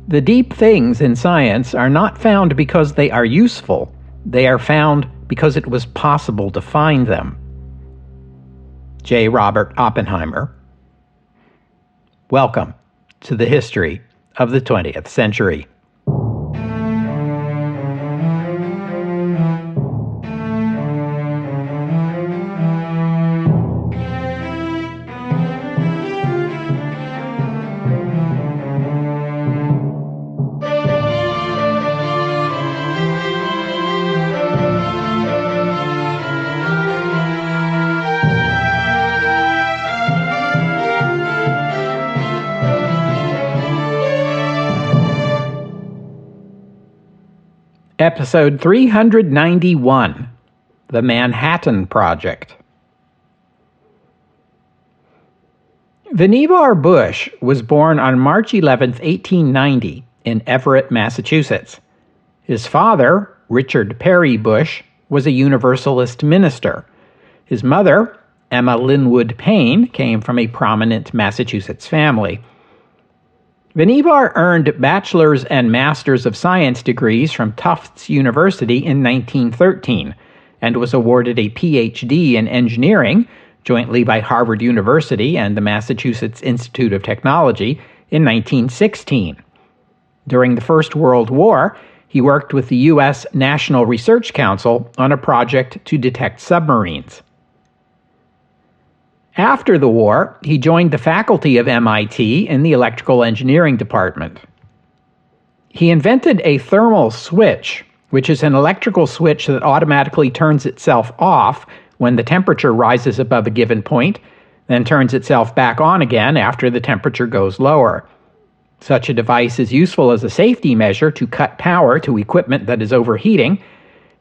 The deep things in science are not found because they are useful. They are found because it was possible to find them. J. Robert Oppenheimer. Welcome to the history of the 20th century. Episode 391, The Manhattan Project. Vannevar Bush was born on March 11, 1890, in Everett, Massachusetts. His father, Richard Perry Bush, was a Universalist minister. His mother, Emma Linwood Payne, came from a prominent Massachusetts family. Vannevar earned bachelor's and master's of science degrees from Tufts University in 1913 and was awarded a Ph.D. in engineering, jointly by Harvard University and the Massachusetts Institute of Technology, in 1916. During the First World War, he worked with the U.S. National Research Council on a project to detect submarines. After the war, he joined the faculty of MIT in the electrical engineering department. He invented a thermal switch, which is an electrical switch that automatically turns itself off when the temperature rises above a given point, then turns itself back on again after the temperature goes lower. Such a device is useful as a safety measure to cut power to equipment that is overheating.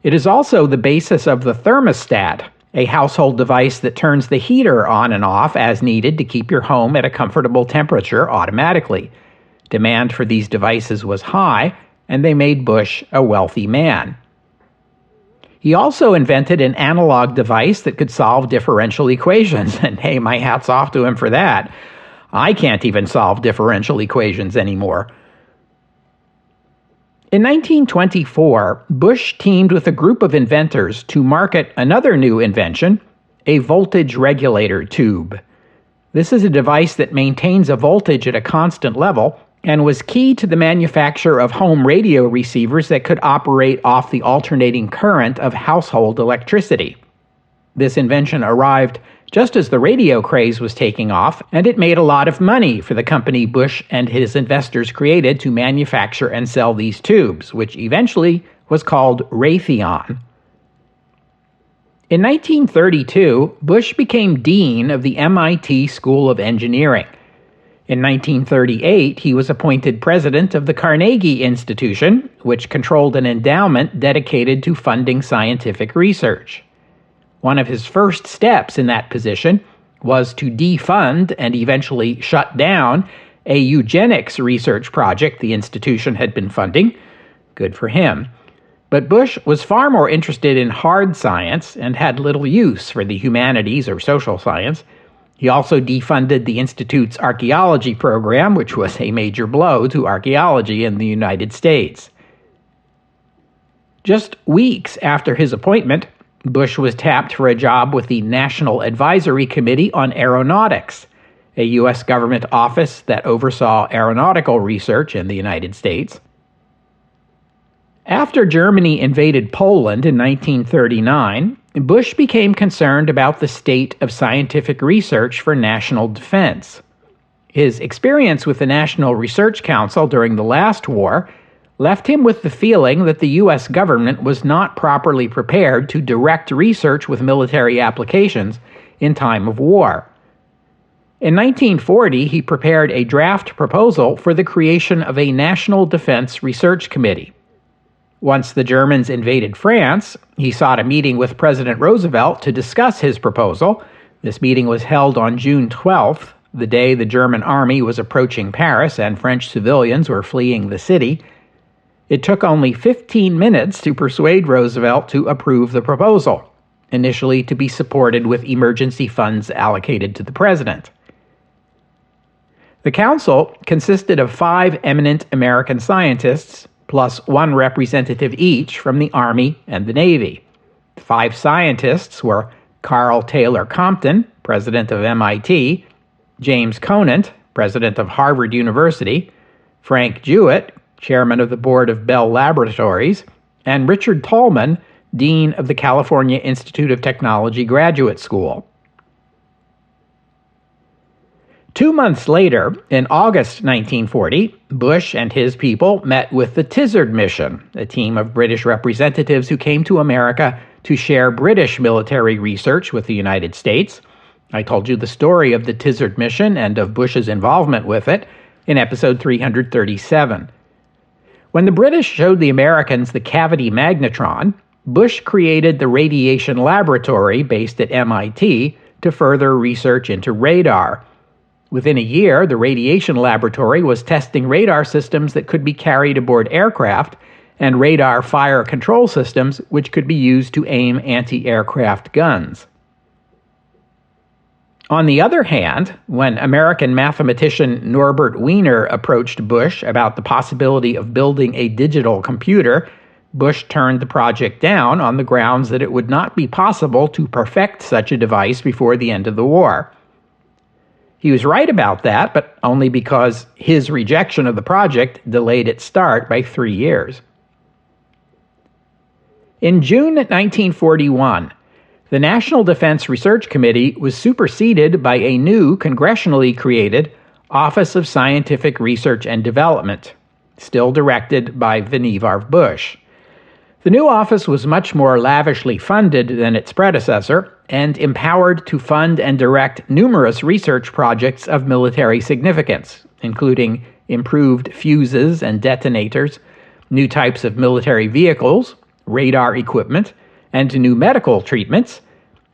It is also the basis of the thermostat, a household device that turns the heater on and off as needed to keep your home at a comfortable temperature automatically. Demand for these devices was high, and they made Bush a wealthy man. He also invented an analog device that could solve differential equations, and hey, my hat's off to him for that. I can't even solve differential equations anymore. In 1924, Bush teamed with a group of inventors to market another new invention, a voltage regulator tube. This is a device that maintains a voltage at a constant level and was key to the manufacture of home radio receivers that could operate off the alternating current of household electricity. This invention arrived just as the radio craze was taking off, and it made a lot of money for the company Bush and his investors created to manufacture and sell these tubes, which eventually was called Raytheon. In 1932, Bush became dean of the MIT School of Engineering. In 1938, he was appointed president of the Carnegie Institution, which controlled an endowment dedicated to funding scientific research. One of his first steps in that position was to defund and eventually shut down a eugenics research project the institution had been funding. Good for him. But Bush was far more interested in hard science and had little use for the humanities or social science. He also defunded the institute's archaeology program, which was a major blow to archaeology in the United States. Just weeks after his appointment, Bush was tapped for a job with the National Advisory Committee on Aeronautics, a U.S. government office that oversaw aeronautical research in the United States. After Germany invaded Poland in 1939, Bush became concerned about the state of scientific research for national defense. His experience with the National Research Council during the last war left him with the feeling that the U.S. government was not properly prepared to direct research with military applications in time of war. In 1940, he prepared a draft proposal for the creation of a National Defense Research Committee. Once the Germans invaded France, he sought a meeting with President Roosevelt to discuss his proposal. This meeting was held on June 12th, the day the German army was approaching Paris and French civilians were fleeing the city. It took only 15 minutes to persuade Roosevelt to approve the proposal, initially to be supported with emergency funds allocated to the president. The council consisted of 5 eminent American scientists, plus 1 representative each from the Army and the Navy. The 5 scientists were Carl Taylor Compton, president of MIT, James Conant, president of Harvard University, Frank Jewett, chairman of the board of Bell Laboratories, and Richard Tolman, dean of the California Institute of Technology Graduate School. 2 months later, in August 1940, Bush and his people met with the Tizard Mission, a team of British representatives who came to America to share British military research with the United States. I told you the story of the Tizard Mission and of Bush's involvement with it in episode 337. When the British showed the Americans the cavity magnetron, Bush created the Radiation Laboratory based at MIT to further research into radar. Within a year, the Radiation Laboratory was testing radar systems that could be carried aboard aircraft and radar fire control systems which could be used to aim anti-aircraft guns. On the other hand, when American mathematician Norbert Wiener approached Bush about the possibility of building a digital computer, Bush turned the project down on the grounds that it would not be possible to perfect such a device before the end of the war. He was right about that, but only because his rejection of the project delayed its start by 3 years. In June 1941, the National Defense Research Committee was superseded by a new congressionally created Office of Scientific Research and Development, still directed by Vannevar Bush. The new office was much more lavishly funded than its predecessor and empowered to fund and direct numerous research projects of military significance, including improved fuses and detonators, new types of military vehicles, radar equipment, and new medical treatments,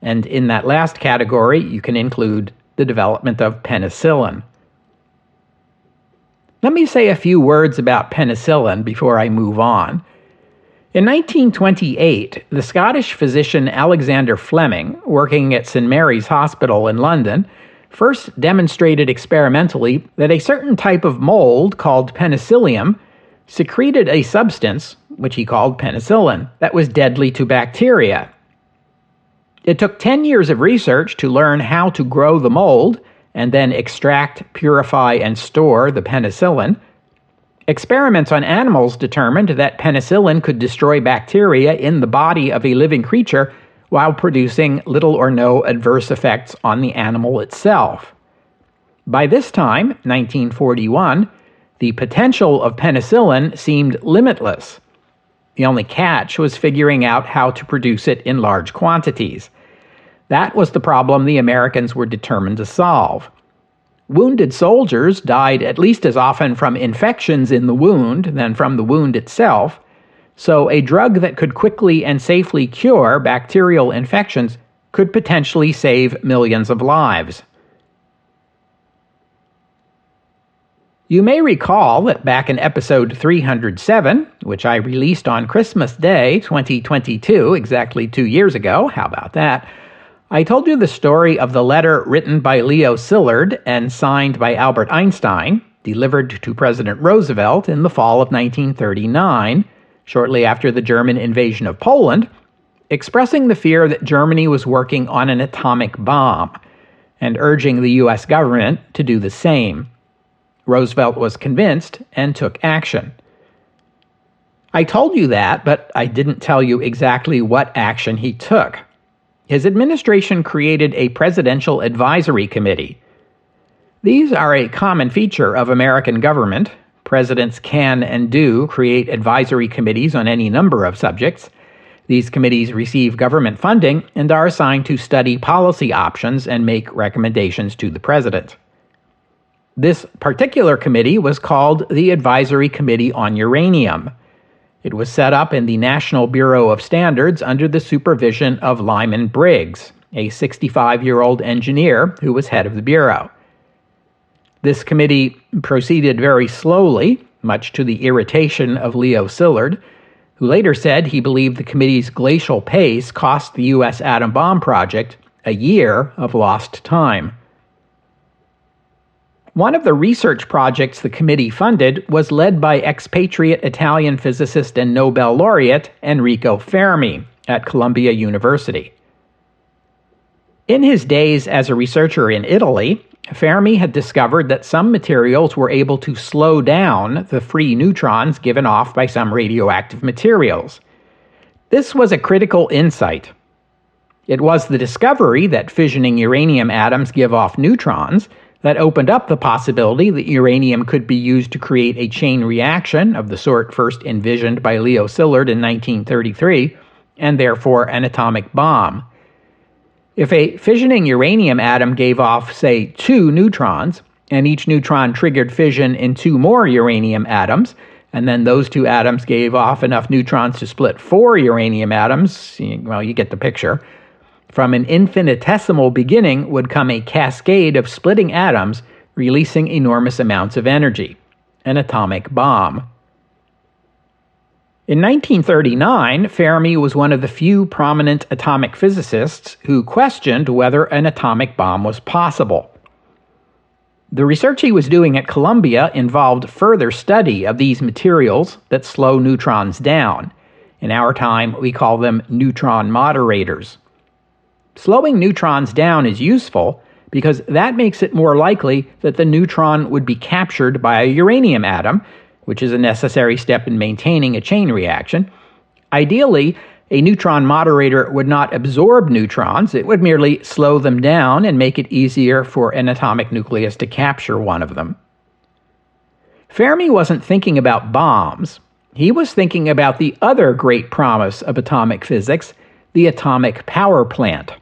and in that last category you can include the development of penicillin. Let me say a few words about penicillin before I move on. In 1928, the Scottish physician Alexander Fleming, working at St. Mary's Hospital in London, first demonstrated experimentally that a certain type of mold called penicillium secreted a substance, which he called penicillin, that was deadly to bacteria. It took 10 years of research to learn how to grow the mold and then extract, purify, and store the penicillin. Experiments on animals determined that penicillin could destroy bacteria in the body of a living creature while producing little or no adverse effects on the animal itself. By this time, 1941, the potential of penicillin seemed limitless. The only catch was figuring out how to produce it in large quantities. That was the problem the Americans were determined to solve. Wounded soldiers died at least as often from infections in the wound than from the wound itself, so a drug that could quickly and safely cure bacterial infections could potentially save millions of lives. You may recall that back in episode 307, which I released on Christmas Day 2022, exactly 2 years ago, how about that, I told you the story of the letter written by Leo Szilard and signed by Albert Einstein, delivered to President Roosevelt in the fall of 1939, shortly after the German invasion of Poland, expressing the fear that Germany was working on an atomic bomb and urging the U.S. government to do the same. Roosevelt was convinced and took action. I told you that, but I didn't tell you exactly what action he took. His administration created a Presidential Advisory Committee. These are a common feature of American government. Presidents can and do create advisory committees on any number of subjects. These committees receive government funding and are assigned to study policy options and make recommendations to the president. This particular committee was called the Advisory Committee on Uranium. It was set up in the National Bureau of Standards under the supervision of Lyman Briggs, a 65-year-old engineer who was head of the Bureau. This committee proceeded very slowly, much to the irritation of Leo Szilard, who later said he believed the committee's glacial pace cost the U.S. atom bomb project a year of lost time. One of the research projects the committee funded was led by expatriate Italian physicist and Nobel laureate Enrico Fermi at Columbia University. In his days as a researcher in Italy, Fermi had discovered that some materials were able to slow down the free neutrons given off by some radioactive materials. This was a critical insight. It was the discovery that fissioning uranium atoms give off neutrons that opened up the possibility that uranium could be used to create a chain reaction of the sort first envisioned by Leo Szilard in 1933, and therefore an atomic bomb. If a fissioning uranium atom gave off, say, 2 neutrons, and each neutron triggered fission in 2 more uranium atoms, and then those 2 atoms gave off enough neutrons to split 4 uranium atoms, well, you get the picture. From an infinitesimal beginning would come a cascade of splitting atoms, releasing enormous amounts of energy. An atomic bomb. In 1939, Fermi was one of the few prominent atomic physicists who questioned whether an atomic bomb was possible. The research he was doing at Columbia involved further study of these materials that slow neutrons down. In our time, we call them neutron moderators. Slowing neutrons down is useful because that makes it more likely that the neutron would be captured by a uranium atom, which is a necessary step in maintaining a chain reaction. Ideally, a neutron moderator would not absorb neutrons, it would merely slow them down and make it easier for an atomic nucleus to capture one of them. Fermi wasn't thinking about bombs. He was thinking about the other great promise of atomic physics, the atomic power plant.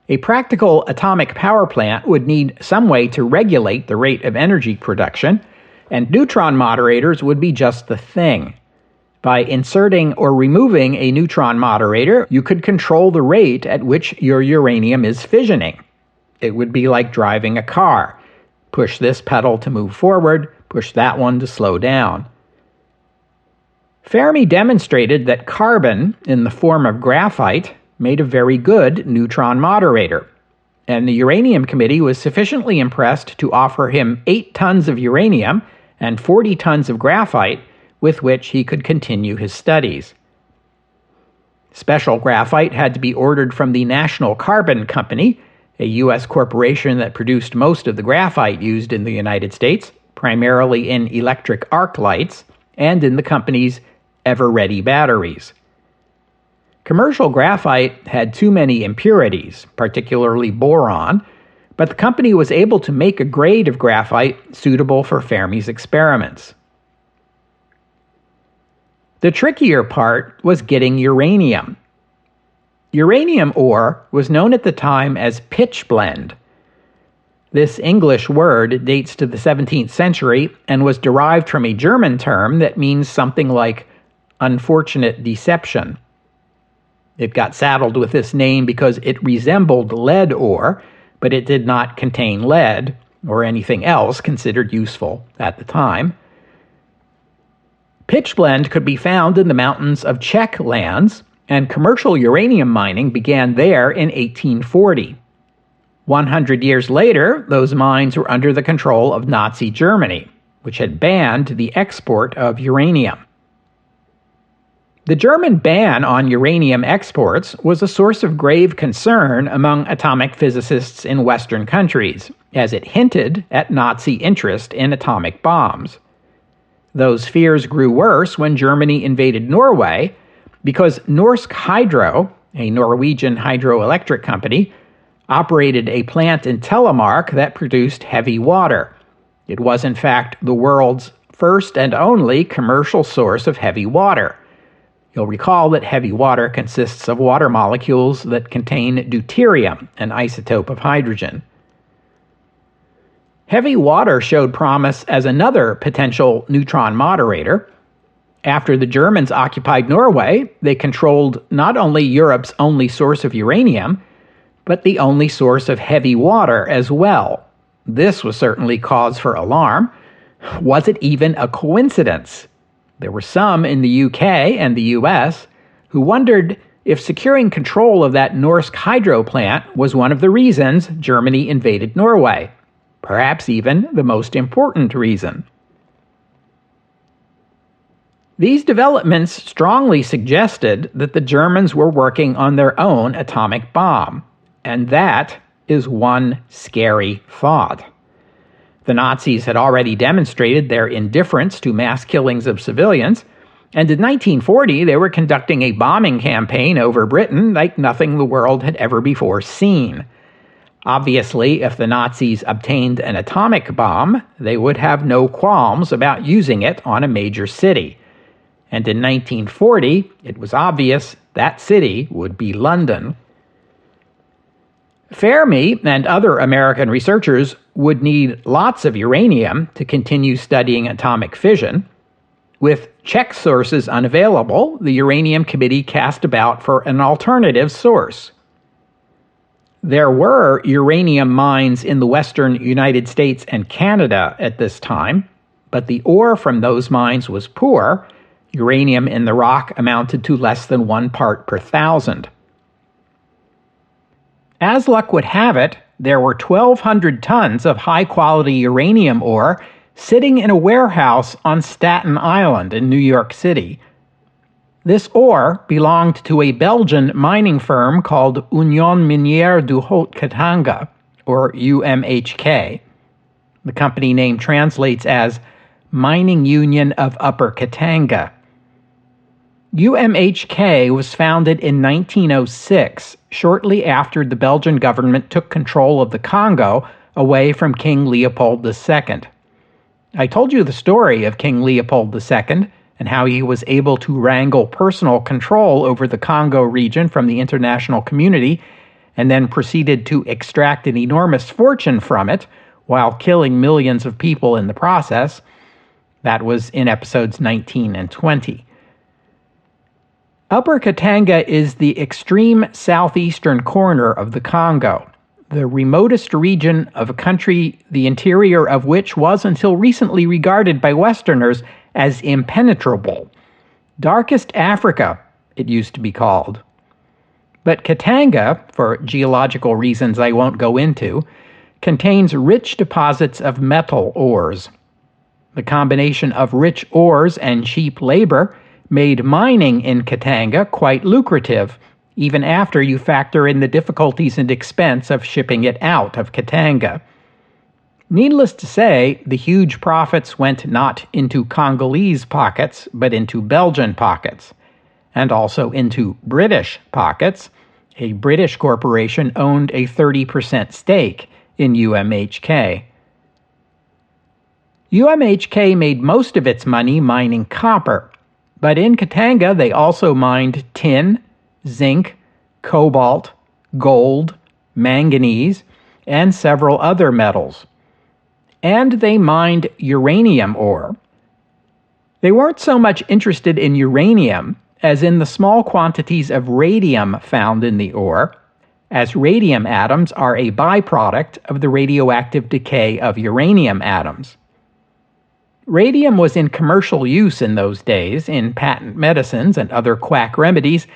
A practical atomic power plant would need some way to regulate the rate of energy production, and neutron moderators would be just the thing. By inserting or removing a neutron moderator, you could control the rate at which your uranium is fissioning. It would be like driving a car. Push this pedal to move forward, push that one to slow down. Fermi demonstrated that carbon, in the form of graphite, made a very good neutron moderator, and the Uranium Committee was sufficiently impressed to offer him 8 tons of uranium and 40 tons of graphite with which he could continue his studies. Special graphite had to be ordered from the National Carbon Company, a U.S. corporation that produced most of the graphite used in the United States, primarily in electric arc lights, and in the company's ever-ready batteries. Commercial graphite had too many impurities, particularly boron, but the company was able to make a grade of graphite suitable for Fermi's experiments. The trickier part was getting uranium. Uranium ore was known at the time as pitchblende. This English word dates to the 17th century and was derived from a German term that means something like unfortunate deception. It got saddled with this name because it resembled lead ore, but it did not contain lead or anything else considered useful at the time. Pitchblende could be found in the mountains of Czech lands, and commercial uranium mining began there in 1840. 100 years later, those mines were under the control of Nazi Germany, which had banned the export of uranium. The German ban on uranium exports was a source of grave concern among atomic physicists in Western countries, as it hinted at Nazi interest in atomic bombs. Those fears grew worse when Germany invaded Norway, because Norsk Hydro, a Norwegian hydroelectric company, operated a plant in Telemark that produced heavy water. It was, in fact, the world's first and only commercial source of heavy water. You'll recall that heavy water consists of water molecules that contain deuterium, an isotope of hydrogen. Heavy water showed promise as another potential neutron moderator. After the Germans occupied Norway, they controlled not only Europe's only source of uranium, but the only source of heavy water as well. This was certainly cause for alarm. Was it even a coincidence? There were some in the UK and the US who wondered if securing control of that Norsk Hydro plant was one of the reasons Germany invaded Norway. perhaps even the most important reason. These developments strongly suggested that the Germans were working on their own atomic bomb, and that is one scary thought. The Nazis had already demonstrated their indifference to mass killings of civilians, and in 1940 they were conducting a bombing campaign over Britain like nothing the world had ever before seen. Obviously, if the Nazis obtained an atomic bomb, they would have no qualms about using it on a major city. And in 1940, it was obvious that city would be London. Fermi and other American researchers would need lots of uranium to continue studying atomic fission. With Czech sources unavailable, the Uranium Committee cast about for an alternative source. There were uranium mines in the western United States and Canada at this time, but the ore from those mines was poor. Uranium in the rock amounted to less than 1 part per thousand. As luck would have it, there were 1,200 tons of high-quality uranium ore sitting in a warehouse on Staten Island in New York City. This ore belonged to a Belgian mining firm called Union Minière du Haut-Katanga, or UMHK. The company name translates as Mining Union of Upper Katanga. UMHK was founded in 1906, shortly after the Belgian government took control of the Congo away from King Leopold II. I told you the story of King Leopold II and how he was able to wrangle personal control over the Congo region from the international community and then proceeded to extract an enormous fortune from it while killing millions of people in the process. That was in episodes 19 and 20. Upper Katanga is the extreme southeastern corner of the Congo, the remotest region of a country the interior of which was until recently regarded by Westerners as impenetrable. Darkest Africa, it used to be called. But Katanga, for geological reasons I won't go into, contains rich deposits of metal ores. The combination of rich ores and cheap labor made mining in Katanga quite lucrative, even after you factor in the difficulties and expense of shipping it out of Katanga. Needless to say, the huge profits went not into Congolese pockets, but into Belgian pockets, and also into British pockets. A British corporation owned a 30% stake in UMHK. UMHK made most of its money mining copper, but in Katanga they also mined tin, zinc, cobalt, gold, manganese, and several other metals. And they mined uranium ore. They weren't so much interested in uranium as in the small quantities of radium found in the ore, as radium atoms are a byproduct of the radioactive decay of uranium atoms. Radium was in commercial use in those days in patent medicines and other quack remedies,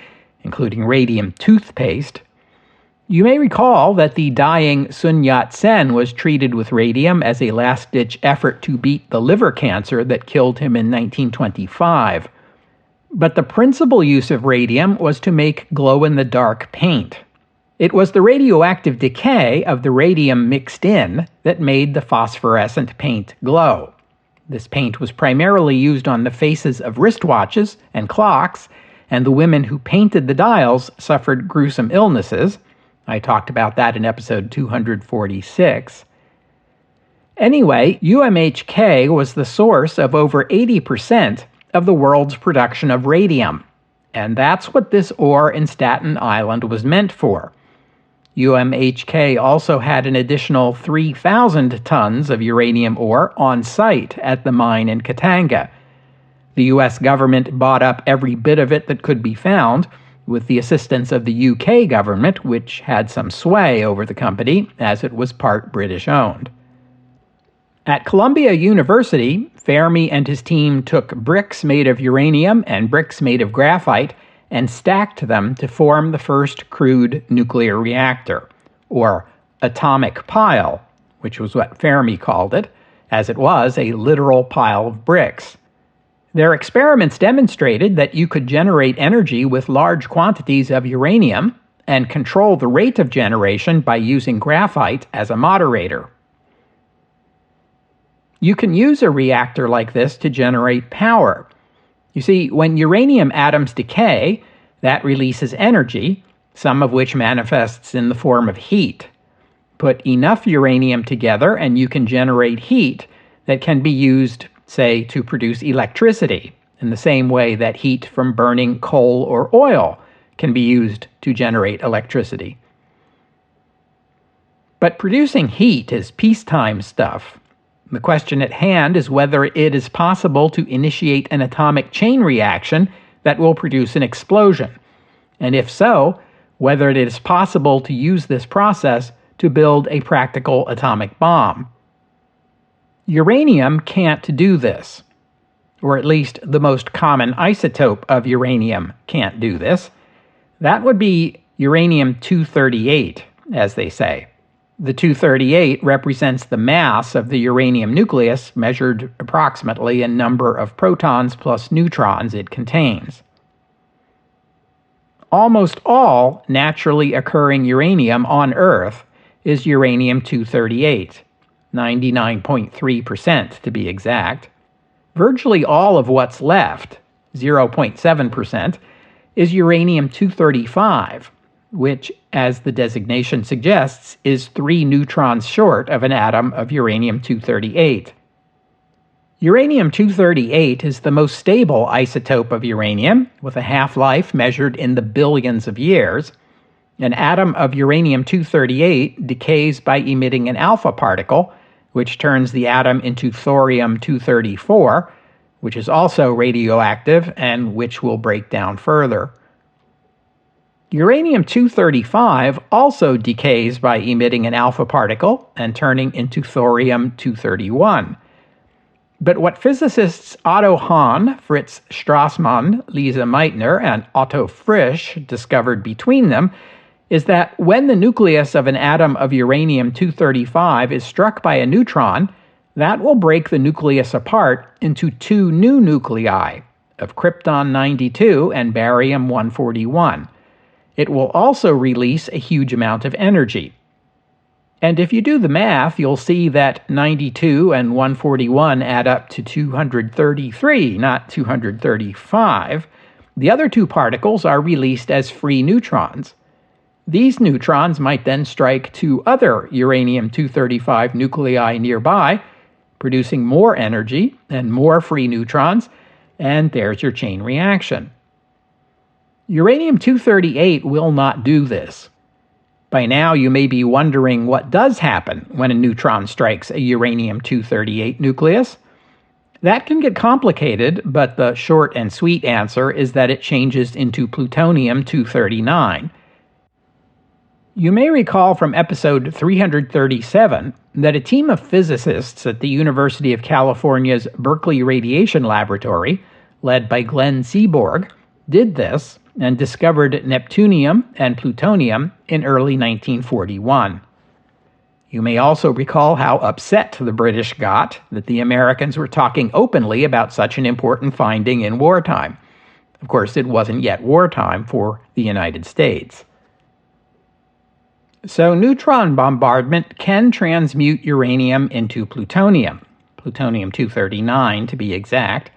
including radium toothpaste. You may recall that the dying Sun Yat-sen was treated with radium as a last-ditch effort to beat the liver cancer that killed him in 1925. But the principal use of radium was to make glow-in-the-dark paint. It was the radioactive decay of the radium mixed in that made the phosphorescent paint glow. This paint was primarily used on the faces of wristwatches and clocks, and the women who painted the dials suffered gruesome illnesses. I talked about that in episode 246. Anyway, UMHK was the source of over 80% of the world's production of radium, and that's what this ore in Staten Island was meant for. UMHK also had an additional 3,000 tons of uranium ore on site at the mine in Katanga. The U.S. government bought up every bit of it that could be found, with the assistance of the UK government, which had some sway over the company, as it was part British-owned. At Columbia University, Fermi and his team took bricks made of uranium and bricks made of graphite and stacked them to form the first crude nuclear reactor, or atomic pile, which was what Fermi called it, as it was a literal pile of bricks. Their experiments demonstrated that you could generate energy with large quantities of uranium and control the rate of generation by using graphite as a moderator. You can use a reactor like this to generate power. You see, when uranium atoms decay, that releases energy, some of which manifests in the form of heat. Put enough uranium together and you can generate heat that can be used, say, to produce electricity, in the same way that heat from burning coal or oil can be used to generate electricity. But producing heat is peacetime stuff. The question at hand is whether it is possible to initiate an atomic chain reaction that will produce an explosion, and if so, whether it is possible to use this process to build a practical atomic bomb. Uranium can't do this, or at least the most common isotope of uranium can't do this. That would be uranium-238, as they say. The 238 represents the mass of the uranium nucleus measured approximately in number of protons plus neutrons it contains. Almost all naturally occurring uranium on Earth is uranium-238, 99.3% to be exact. Virtually all of what's left, 0.7%, is uranium-235, which, as the designation suggests, is 3 neutrons short of an atom of uranium-238. Uranium-238 is the most stable isotope of uranium, with a half-life measured in the billions of years. An atom of uranium-238 decays by emitting an alpha particle, which turns the atom into thorium-234, which is also radioactive and which will break down further. Uranium-235 also decays by emitting an alpha particle and turning into thorium-231. But what physicists Otto Hahn, Fritz Strassmann, Lise Meitner, and Otto Frisch discovered between them is that when the nucleus of an atom of uranium-235 is struck by a neutron, that will break the nucleus apart into 2 new nuclei of krypton-92 and barium-141. It will also release a huge amount of energy. And if you do the math, you'll see that 92 and 141 add up to 233, not 235. The other 2 particles are released as free neutrons. These neutrons might then strike 2 other uranium-235 nuclei nearby, producing more energy and more free neutrons, and there's your chain reaction. Uranium-238 will not do this. By now, you may be wondering what does happen when a neutron strikes a uranium-238 nucleus. That can get complicated, but the short and sweet answer is that it changes into plutonium-239. You may recall from episode 337 that a team of physicists at the University of California's Berkeley Radiation Laboratory, led by Glenn Seaborg, did this and discovered neptunium and plutonium in early 1941. You may also recall how upset the British got that the Americans were talking openly about such an important finding in wartime. Of course, it wasn't yet wartime for the United States. So neutron bombardment can transmute uranium into plutonium, plutonium-239 to be exact.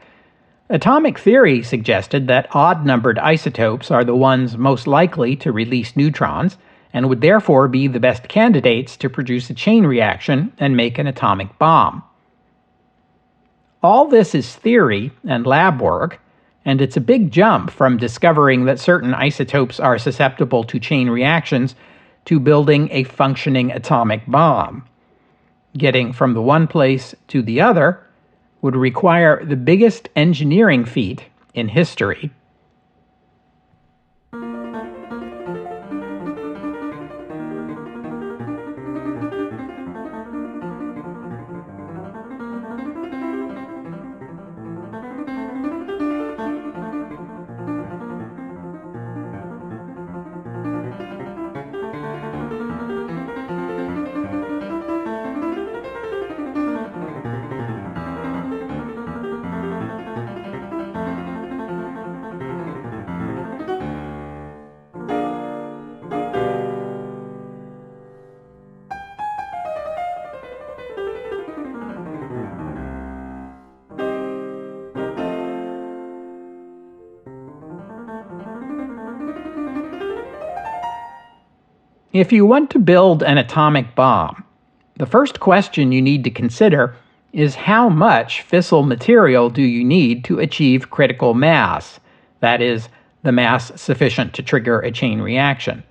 Atomic theory suggested that odd-numbered isotopes are the ones most likely to release neutrons and would therefore be the best candidates to produce a chain reaction and make an atomic bomb. All this is theory and lab work, and it's a big jump from discovering that certain isotopes are susceptible to chain reactions to building a functioning atomic bomb. Getting from the one place to the other would require the biggest engineering feat in history. If you want to build an atomic bomb, the first question you need to consider is how much fissile material do you need to achieve critical mass, that is, the mass sufficient to trigger a chain reaction.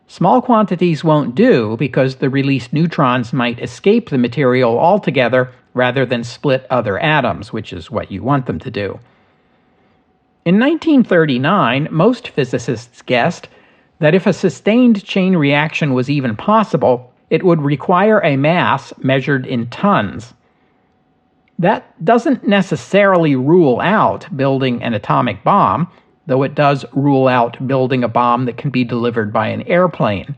Small quantities won't do because the released neutrons might escape the material altogether rather than split other atoms, which is what you want them to do. In 1939, most physicists guessed that if a sustained chain reaction was even possible, it would require a mass measured in tons. That doesn't necessarily rule out building an atomic bomb, though it does rule out building a bomb that can be delivered by an airplane.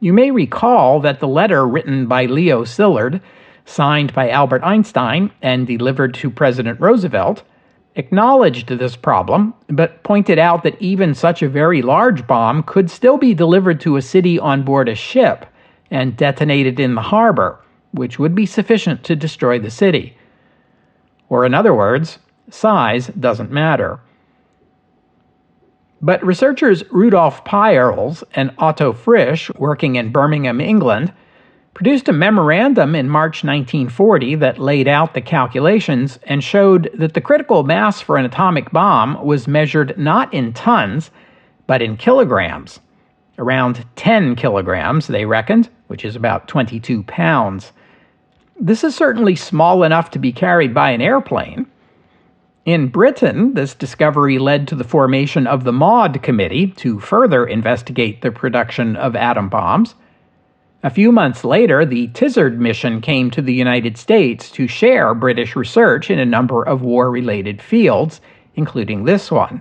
You may recall that the letter written by Leo Szilard, signed by Albert Einstein and delivered to President Roosevelt, acknowledged this problem, but pointed out that even such a very large bomb could still be delivered to a city on board a ship and detonated in the harbor, which would be sufficient to destroy the city. Or in other words, size doesn't matter. But researchers Rudolf Peierls and Otto Frisch, working in Birmingham, England, produced a memorandum in March 1940 that laid out the calculations and showed that the critical mass for an atomic bomb was measured not in tons, but in kilograms. Around 10 kilograms, they reckoned, which is about 22 pounds. This is certainly small enough to be carried by an airplane. In Britain, this discovery led to the formation of the Maud Committee to further investigate the production of atom bombs. A few months later, the Tizard mission came to the United States to share British research in a number of war-related fields, including this one.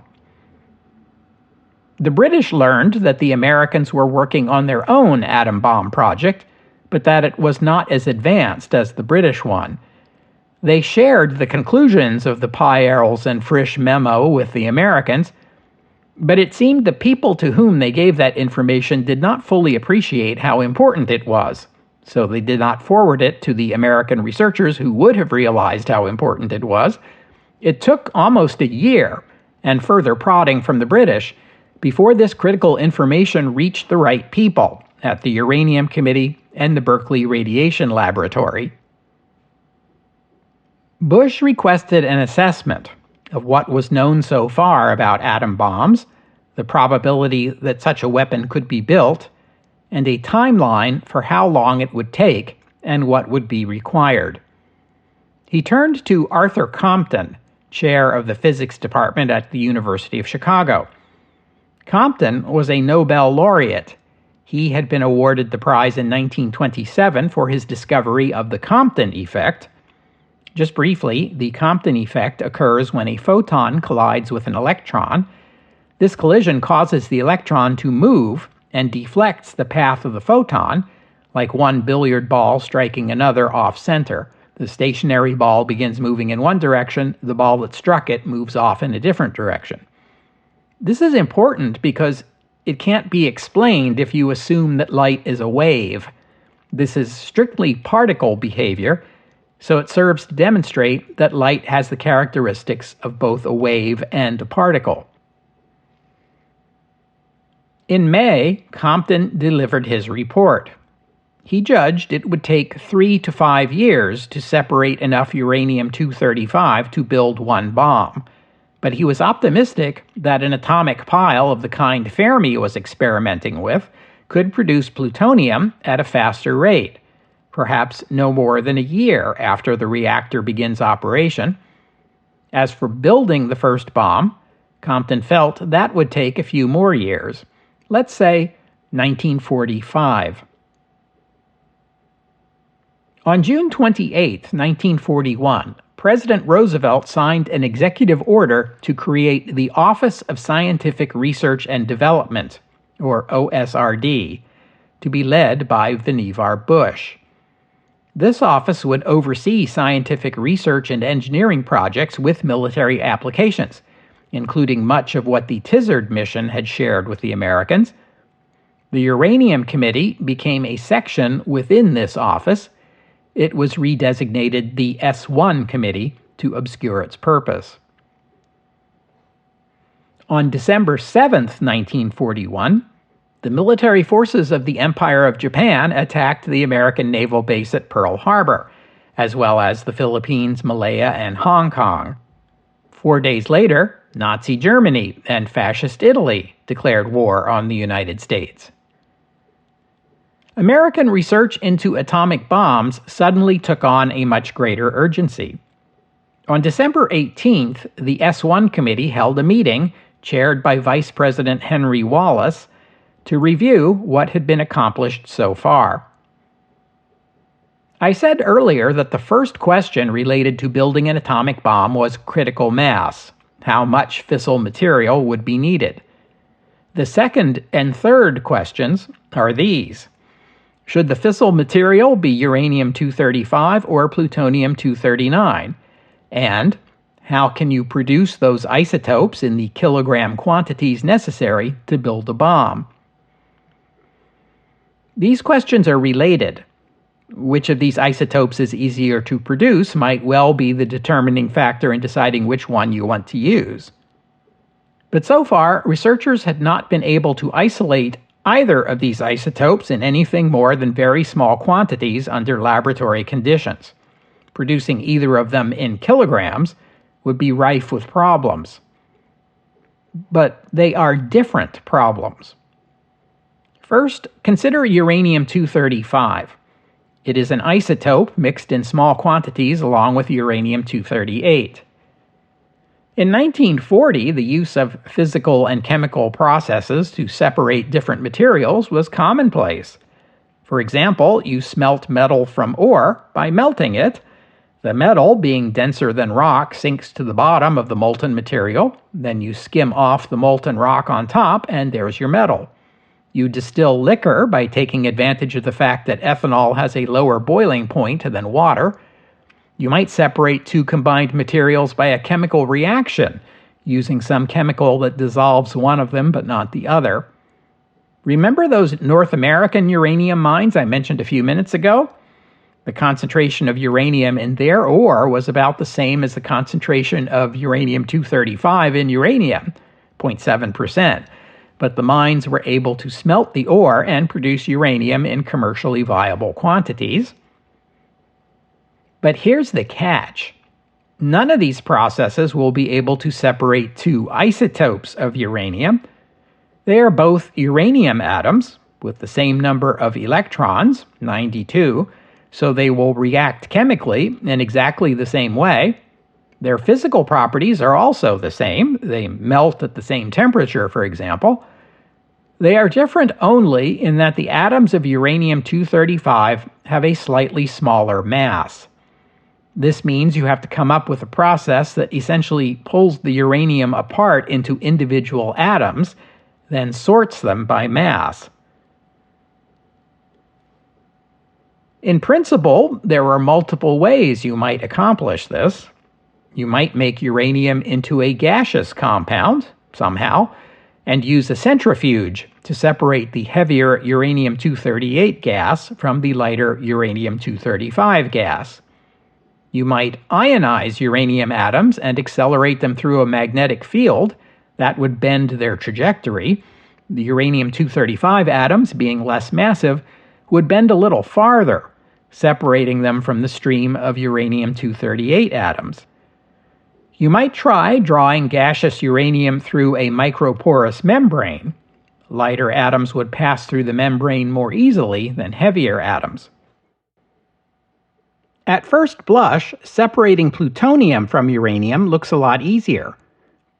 The British learned that the Americans were working on their own atom bomb project, but that it was not as advanced as the British one. They shared the conclusions of the Peierls and Frisch memo with the Americans, but it seemed the people to whom they gave that information did not fully appreciate how important it was, so they did not forward it to the American researchers who would have realized how important it was. It took almost a year, and further prodding from the British, before this critical information reached the right people at the Uranium Committee and the Berkeley Radiation Laboratory. Bush requested an assessment of what was known so far about atom bombs, the probability that such a weapon could be built, and a timeline for how long it would take and what would be required. He turned to Arthur Compton, chair of the physics department at the University of Chicago. Compton was a Nobel laureate. He had been awarded the prize in 1927 for his discovery of the Compton effect. Just briefly, the Compton effect occurs when a photon collides with an electron. This collision causes the electron to move and deflects the path of the photon, like one billiard ball striking another off-center. The stationary ball begins moving in one direction, the ball that struck it moves off in a different direction. This is important because it can't be explained if you assume that light is a wave. This is strictly particle behavior, so it serves to demonstrate that light has the characteristics of both a wave and a particle. In May, Compton delivered his report. He judged it would take 3 to 5 years to separate enough uranium-235 to build one bomb, but he was optimistic that an atomic pile of the kind Fermi was experimenting with could produce plutonium at a faster rate, perhaps no more than a year after the reactor begins operation. As for building the first bomb, Compton felt that would take a few more years. Let's say 1945. On June 28, 1941, President Roosevelt signed an executive order to create the Office of Scientific Research and Development, or OSRD, to be led by Vannevar Bush. This office would oversee scientific research and engineering projects with military applications, including much of what the Tizard mission had shared with the Americans. The Uranium Committee became a section within this office. It was redesignated the S1 Committee to obscure its purpose. On December 7, 1941, The military forces of the Empire of Japan attacked the American naval base at Pearl Harbor, as well as the Philippines, Malaya, and Hong Kong. 4 days later, Nazi Germany and Fascist Italy declared war on the United States. American research into atomic bombs suddenly took on a much greater urgency. On December 18th, the S-1 committee held a meeting, chaired by Vice President Henry Wallace, to review what had been accomplished so far. I said earlier that the first question related to building an atomic bomb was critical mass, how much fissile material would be needed. The second and third questions are these. Should the fissile material be uranium-235 or plutonium-239? And how can you produce those isotopes in the kilogram quantities necessary to build a bomb? These questions are related. Which of these isotopes is easier to produce might well be the determining factor in deciding which one you want to use. But so far, researchers had not been able to isolate either of these isotopes in anything more than very small quantities under laboratory conditions. Producing either of them in kilograms would be rife with problems. But they are different problems. First, consider uranium-235. It is an isotope mixed in small quantities along with uranium-238. In 1940, the use of physical and chemical processes to separate different materials was commonplace. For example, you smelt metal from ore by melting it. The metal, being denser than rock, sinks to the bottom of the molten material. Then you skim off the molten rock on top, and there's your metal. You distill liquor by taking advantage of the fact that ethanol has a lower boiling point than water. You might separate two combined materials by a chemical reaction, using some chemical that dissolves one of them but not the other. Remember those North American uranium mines I mentioned a few minutes ago? The concentration of uranium in their ore was about the same as the concentration of uranium-235 in uranium, 0.7%. But the mines were able to smelt the ore and produce uranium in commercially viable quantities. But here's the catch. None of these processes will be able to separate two isotopes of uranium. They are both uranium atoms with the same number of electrons, 92, so they will react chemically in exactly the same way. Their physical properties are also the same. They melt at the same temperature, for example. They are different only in that the atoms of uranium-235 have a slightly smaller mass. This means you have to come up with a process that essentially pulls the uranium apart into individual atoms, then sorts them by mass. In principle, there are multiple ways you might accomplish this. You might make uranium into a gaseous compound, somehow, and use a centrifuge to separate the heavier uranium-238 gas from the lighter uranium-235 gas. You might ionize uranium atoms and accelerate them through a magnetic field that would bend their trajectory. The uranium-235 atoms, being less massive, would bend a little farther, separating them from the stream of uranium-238 atoms. You might try drawing gaseous uranium through a microporous membrane. Lighter atoms would pass through the membrane more easily than heavier atoms. At first blush, separating plutonium from uranium looks a lot easier.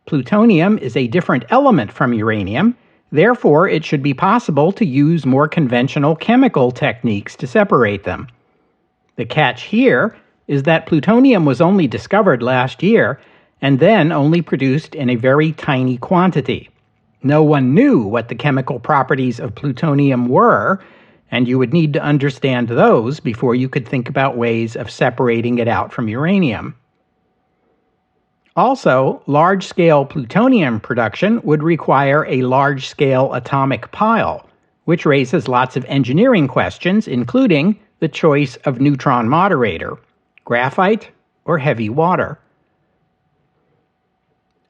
Plutonium is a different element from uranium, therefore it should be possible to use more conventional chemical techniques to separate them. The catch here is that plutonium was only discovered last year and then only produced in a very tiny quantity. No one knew what the chemical properties of plutonium were, and you would need to understand those before you could think about ways of separating it out from uranium. Also, large-scale plutonium production would require a large-scale atomic pile, which raises lots of engineering questions, including the choice of neutron moderator, graphite or heavy water.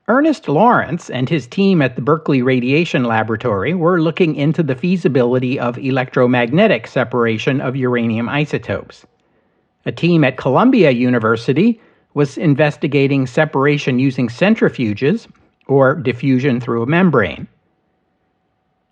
Ernest Lawrence and his team at the Berkeley Radiation Laboratory were looking into the feasibility of electromagnetic separation of uranium isotopes. A team at Columbia University was investigating separation using centrifuges, or diffusion through a membrane.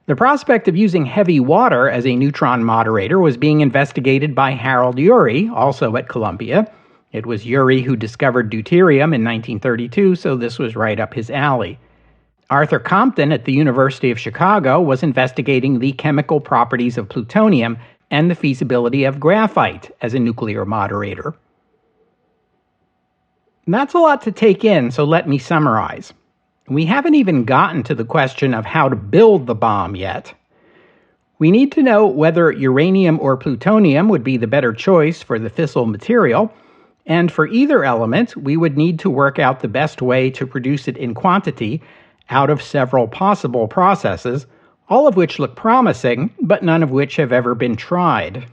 The prospect of using heavy water as a neutron moderator was being investigated by Harold Urey, also at Columbia. It was Urey who discovered deuterium in 1932, so this was right up his alley. Arthur Compton at the University of Chicago was investigating the chemical properties of plutonium and the feasibility of graphite as a nuclear moderator. And that's a lot to take in, so let me summarize. We haven't even gotten to the question of how to build the bomb yet. We need to know whether uranium or plutonium would be the better choice for the fissile material, and for either element, we would need to work out the best way to produce it in quantity out of several possible processes, all of which look promising, but none of which have ever been tried.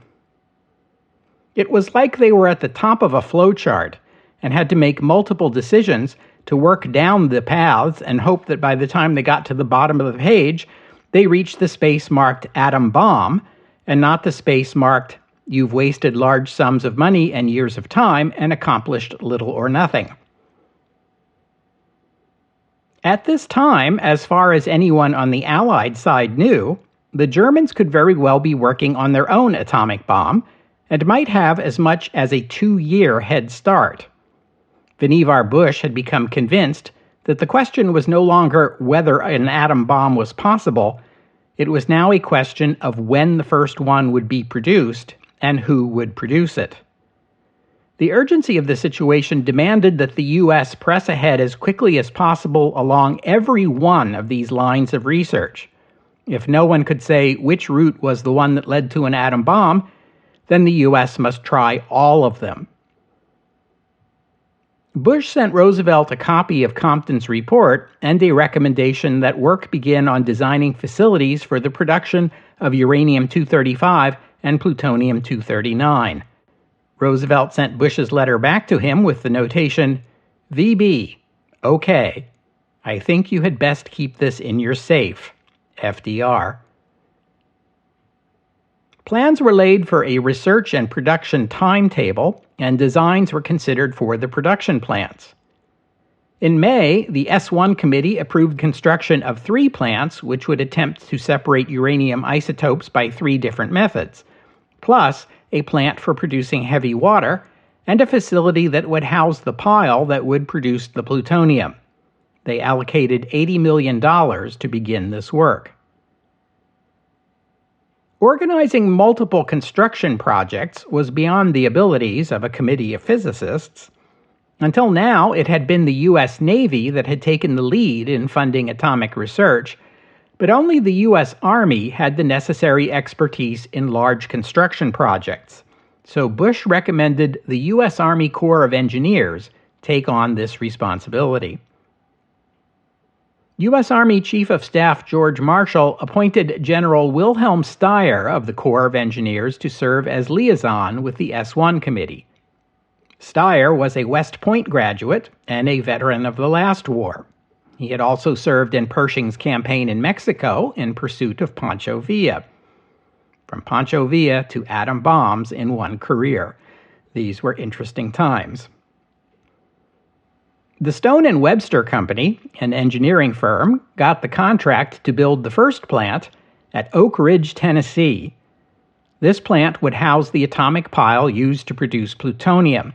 It was like they were at the top of a flowchart and had to make multiple decisions to work down the paths and hope that by the time they got to the bottom of the page, they reached the space marked atom bomb, and not the space marked you've wasted large sums of money and years of time and accomplished little or nothing. At this time, as far as anyone on the Allied side knew, the Germans could very well be working on their own atomic bomb and might have as much as a 2-year head start. Vannevar Bush had become convinced that the question was no longer whether an atom bomb was possible, it was now a question of when the first one would be produced and who would produce it. The urgency of the situation demanded that the U.S. press ahead as quickly as possible along every one of these lines of research. If no one could say which route was the one that led to an atom bomb, then the U.S. must try all of them. Bush sent Roosevelt a copy of Compton's report and a recommendation that work begin on designing facilities for the production of uranium-235 and plutonium-239. Roosevelt sent Bush's letter back to him with the notation, VB, okay. I think you had best keep this in your safe, FDR. Plans were laid for a research and production timetable, and designs were considered for the production plants. In May, the S1 committee approved construction of 3 plants which would attempt to separate uranium isotopes by 3 different methods, plus a plant for producing heavy water, and a facility that would house the pile that would produce the plutonium. They allocated $80 million to begin this work. Organizing multiple construction projects was beyond the abilities of a committee of physicists. Until now, it had been the U.S. Navy that had taken the lead in funding atomic research, but only the U.S. Army had the necessary expertise in large construction projects. So Bush recommended the U.S. Army Corps of Engineers take on this responsibility. U.S. Army Chief of Staff George Marshall appointed General Wilhelm Steyr of the Corps of Engineers to serve as liaison with the S1 committee. Steyr was a West Point graduate and a veteran of the last war. He had also served in Pershing's campaign in Mexico in pursuit of Pancho Villa. From Pancho Villa to atom bombs in one career. These were interesting times. The Stone & Webster Company, an engineering firm, got the contract to build the first plant at Oak Ridge, Tennessee. This plant would house the atomic pile used to produce plutonium.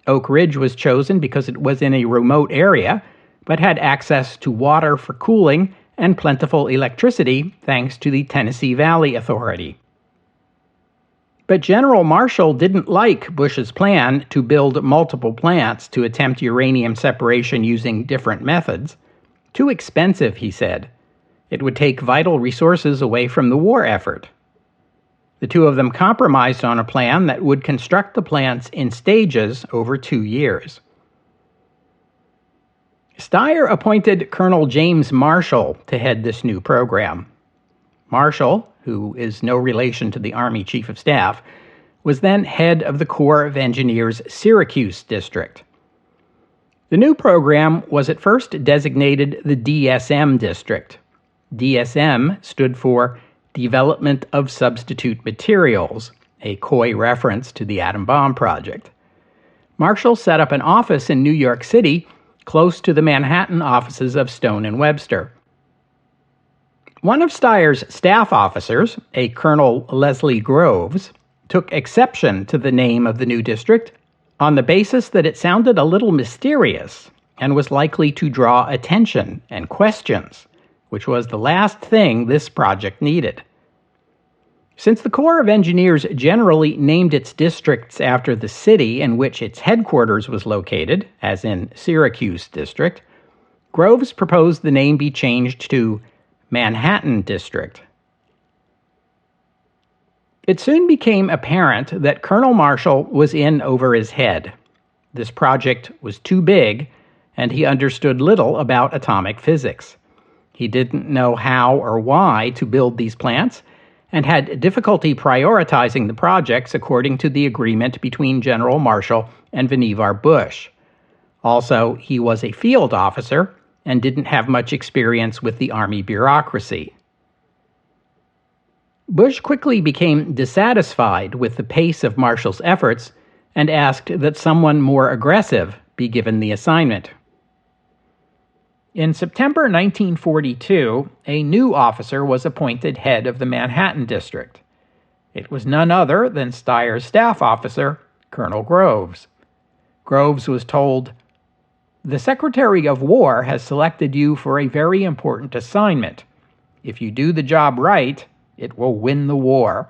Oak Ridge was chosen because it was in a remote area, but had access to water for cooling and plentiful electricity thanks to the Tennessee Valley Authority. But General Marshall didn't like Bush's plan to build multiple plants to attempt uranium separation using different methods. Too expensive, he said. It would take vital resources away from the war effort. The two of them compromised on a plan that would construct the plants in stages over 2 years. Steyr appointed Colonel James Marshall to head this new program. Marshall, who is no relation to the Army Chief of Staff, was then head of the Corps of Engineers Syracuse District. The new program was at first designated the DSM district. DSM stood for Development of Substitute Materials, a coy reference to the atom bomb project. Marshall set up an office in New York City close to the Manhattan offices of Stone and Webster. One of Steyer's staff officers, a Colonel Leslie Groves, took exception to the name of the new district on the basis that it sounded a little mysterious and was likely to draw attention and questions, which was the last thing this project needed. Since the Corps of Engineers generally named its districts after the city in which its headquarters was located, as in Syracuse District, Groves proposed the name be changed to Manhattan District. It soon became apparent that Colonel Marshall was in over his head. This project was too big, and he understood little about atomic physics. He didn't know how or why to build these plants, and had difficulty prioritizing the projects according to the agreement between General Marshall and Vannevar Bush. Also, he was a field officer and didn't have much experience with the Army bureaucracy. Bush quickly became dissatisfied with the pace of Marshall's efforts and asked that someone more aggressive be given the assignment. In September 1942, a new officer was appointed head of the Manhattan District. It was none other than Steyer's staff officer, Colonel Groves. Groves was told, "The Secretary of War has selected you for a very important assignment. If you do the job right, it will win the war."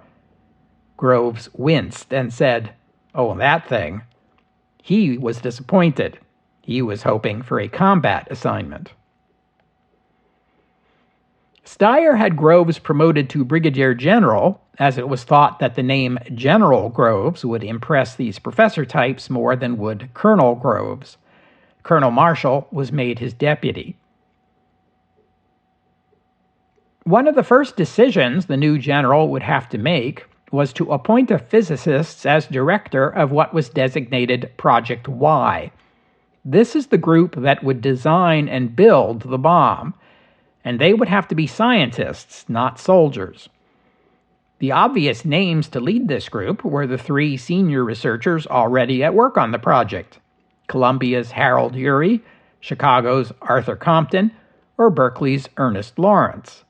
Groves winced and said, "Oh, that thing." He was disappointed. He was hoping for a combat assignment. Steyer had Groves promoted to brigadier general, as it was thought that the name General Groves would impress these professor types more than would Colonel Groves. Colonel Marshall was made his deputy. One of the first decisions the new general would have to make was to appoint a physicist as director of what was designated Project Y. This is the group that would design and build the bomb, and they would have to be scientists, not soldiers. The obvious names to lead this group were the three senior researchers already at work on the project: Columbia's Harold Urey, Chicago's Arthur Compton, or Berkeley's Ernest Lawrence.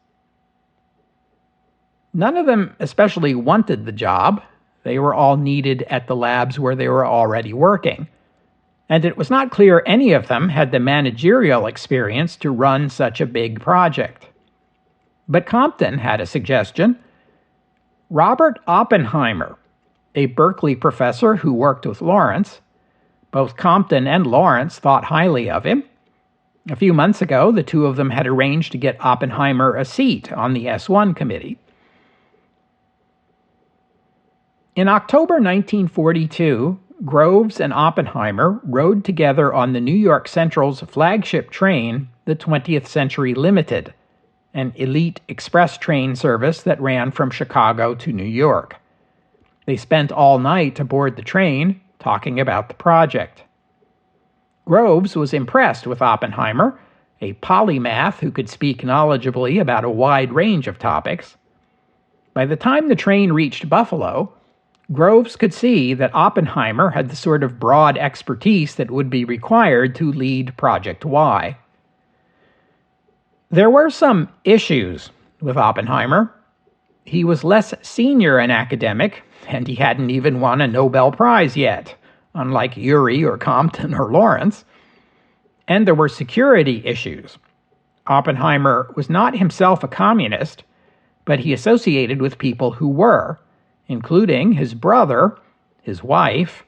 None of them especially wanted the job. They were all needed at the labs where they were already working, and it was not clear any of them had the managerial experience to run such a big project. But Compton had a suggestion. Robert Oppenheimer, a Berkeley professor who worked with Lawrence. Both Compton and Lawrence thought highly of him. A few months ago, the two of them had arranged to get Oppenheimer a seat on the S1 committee. In October 1942, Groves and Oppenheimer rode together on the New York Central's flagship train, the 20th Century Limited, an elite express train service that ran from Chicago to New York. They spent all night aboard the train, talking about the project. Groves was impressed with Oppenheimer, a polymath who could speak knowledgeably about a wide range of topics. By the time the train reached Buffalo, Groves could see that Oppenheimer had the sort of broad expertise that would be required to lead Project Y. There were some issues with Oppenheimer. He was less senior an academic, and he hadn't even won a Nobel Prize yet, unlike Urey or Compton or Lawrence. And there were security issues. Oppenheimer was not himself a communist, but he associated with people who were, including his brother, his wife,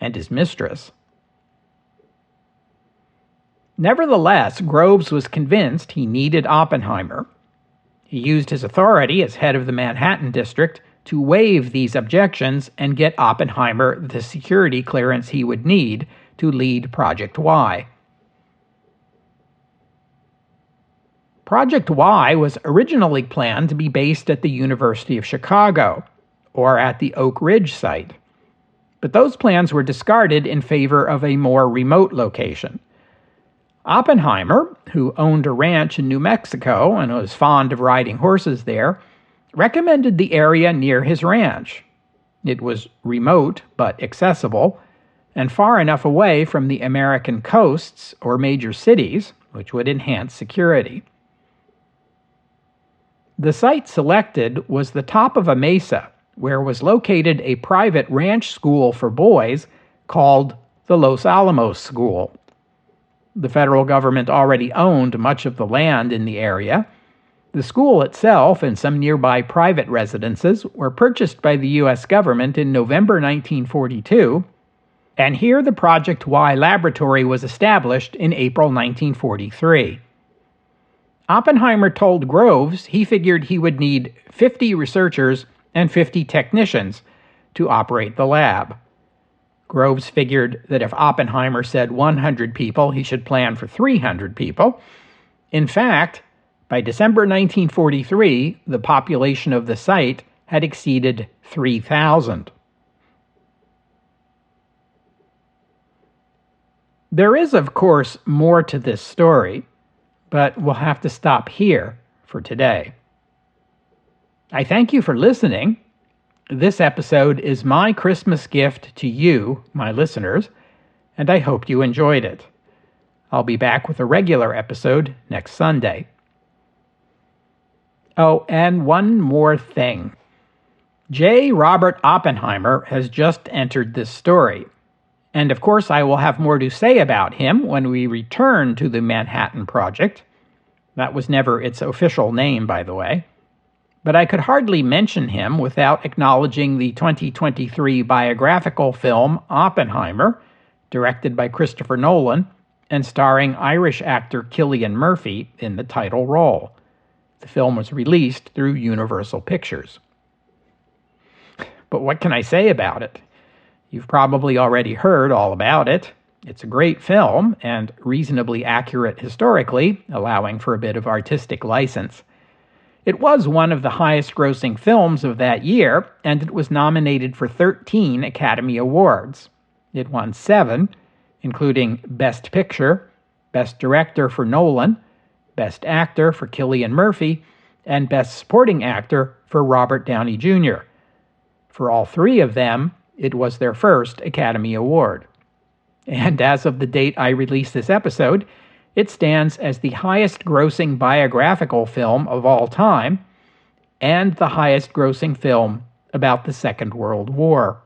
and his mistress. Nevertheless, Groves was convinced he needed Oppenheimer. He used his authority as head of the Manhattan District to waive these objections and get Oppenheimer the security clearance he would need to lead Project Y. Project Y was originally planned to be based at the University of Chicago, or at the Oak Ridge site. But those plans were discarded in favor of a more remote location, Oppenheimer, who owned a ranch in New Mexico and was fond of riding horses there, recommended the area near his ranch. It was remote but accessible, and far enough away from the American coasts or major cities, which would enhance security. The site selected was the top of a mesa, where was located a private ranch school for boys called the Los Alamos School. The federal government already owned much of the land in the area. The school itself and some nearby private residences were purchased by the U.S. government in November 1942, and here the Project Y laboratory was established in April 1943. Oppenheimer told Groves he figured he would need 50 researchers and 50 technicians to operate the lab. Groves figured that if Oppenheimer said 100 people, he should plan for 300 people. In fact, by December 1943, the population of the site had exceeded 3,000. There is, of course, more to this story, but we'll have to stop here for today. I thank you for listening. This episode is my Christmas gift to you, my listeners, and I hope you enjoyed it. I'll be back with a regular episode next Sunday. Oh, and one more thing. J. Robert Oppenheimer has just entered this story. And of course, I will have more to say about him when we return to the Manhattan Project. That was never its official name, by the way. But I could hardly mention him without acknowledging the 2023 biographical film Oppenheimer, directed by Christopher Nolan, and starring Irish actor Cillian Murphy in the title role. The film was released through Universal Pictures. But what can I say about it? You've probably already heard all about it. It's a great film and reasonably accurate historically, allowing for a bit of artistic license. It was one of the highest-grossing films of that year, and it was nominated for 13 Academy Awards. It won 7, including Best Picture, Best Director for Nolan, Best Actor for Cillian Murphy, and Best Supporting Actor for Robert Downey Jr. For all 3 of them, it was their first Academy Award. And as of the date I release this episode, it stands as the highest-grossing biographical film of all time, and the highest-grossing film about the Second World War.